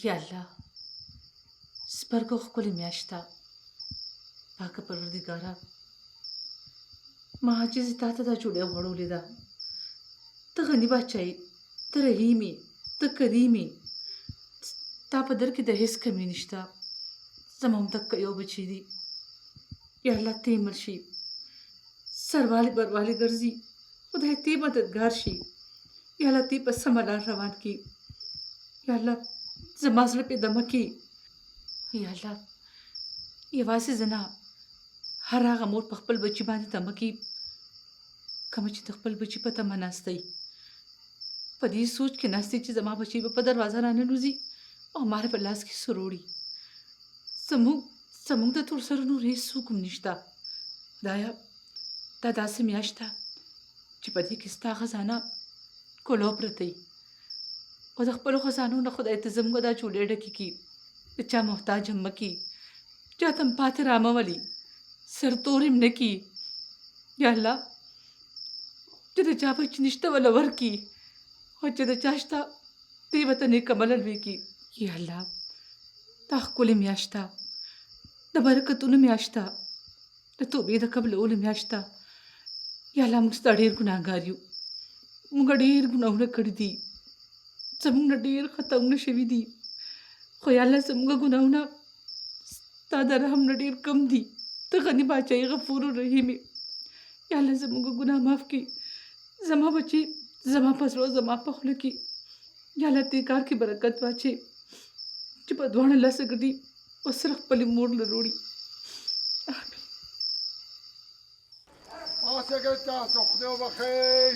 یا الله سپرګو ښکلې میاشت ده پاکه پروردګاره ما عاجزي تا ته دا جوړه وړولې ده ته غني بچی ته رحیمي ته کریمي تا په در کې د هیڅ کمی نشته زما همدغه یو بچی دی یا الله ته یې مړ شي سروالی بروالی ګرځي خدای ته یې مددګار شي یا الله ته یې په سمه لار روان کړي یا الله زما زړه پې دمه کړي یا الله یوازې زه نه هر هغه مور په خپل بچي باندې دمه کړي کومه چې د خپل بچي په تمه ناسته وي په دې سوچ کې ناسته چې زما بچي به په دروازه راننوځي او ما په لاس کې سور وړي زموږ د تور سره نور هېڅ څوک هم نشته خدایه دا داسې میاشت ده چې په دې کې ستا خزانه کولو پرته وي او د خپلو خزانو نه خدای ته زموږ دا چولې ډکې کړي د چا محتاج هم مه کړي چا ته هم پاتې رامولي سرتورې هم نه کړي یا الله چې د چا بچي نشته وله ورکړي او چې د چا شته دی به ته نیک عمله لوی کړي یا الله دا ښکلې میاشت ده د برکتونو میاشت ده د توبې د قبلولو میاشت ده یا الله موږ ستا ډېر ګناهګار یو موږ ډېر ګناهونه کړي دي زموږ نه ډېر خطاونه شوي دي خو یا الله زموږ ګناهونه ستا د رحم نه ډېر کم دي ته غني باچایي غفور رحیم یا الله زموږ ګناه معاف کړي زما بچي زما په زړه زما په خوله کې یا الله دې کار کې برکت واچوي چې په دواړه لاسه ګډي او سره خپلې مور له روړي پاسېږئ تاسو خدای وبخئ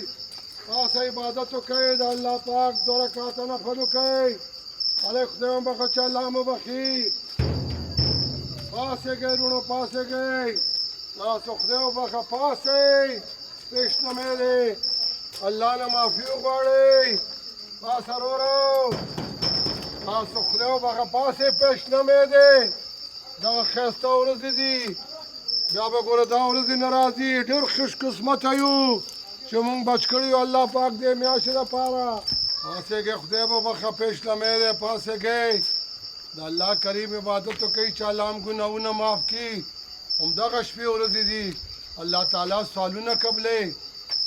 تاسو عبادت وکئ د الله پاک 2 رکعته نفل وکئ هلئ خدای وبخه چې الله مو بخي پاسېږئ وروڼو پاسېږئ تاسو خدای وبخه پاسئ پیشنمې دی الله نه معافي وغواړئ پاسه ورورو تاسو خدای وبخه پاسئ پیشنمې دی دغه ښایسته ورځې دي بیا به ګوره دا ورځې نه راځي ډېر خوش قسمته یو چې مونږ بچ کړي یو الله پاک دې میاشتې دپاره پاسېږئ خدای به بخه پیشنمې دی پاسېږئ د الله کریم عبادت وکړئ چې الله هم ګناهونه معاف کړي همدغه شپې ورځې دي الله تعالی سوالونه قبلوي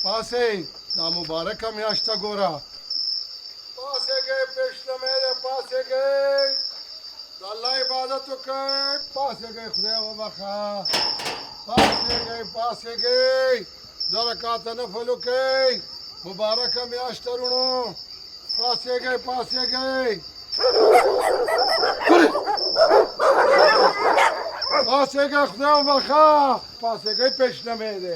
پاسئ دا مبارکه میاشته ګوره پاسېږئ پیشنمې دی پاسېږئ د الله عبادت وکړئ پاسېږئ خدای وبخه پاسېږئ 2 رکعته نفل وکړئ مبارکه میاشته وروڼو پاسېږئ پاسېږئ خدای وبخه پاسېږئ پیشنمې دی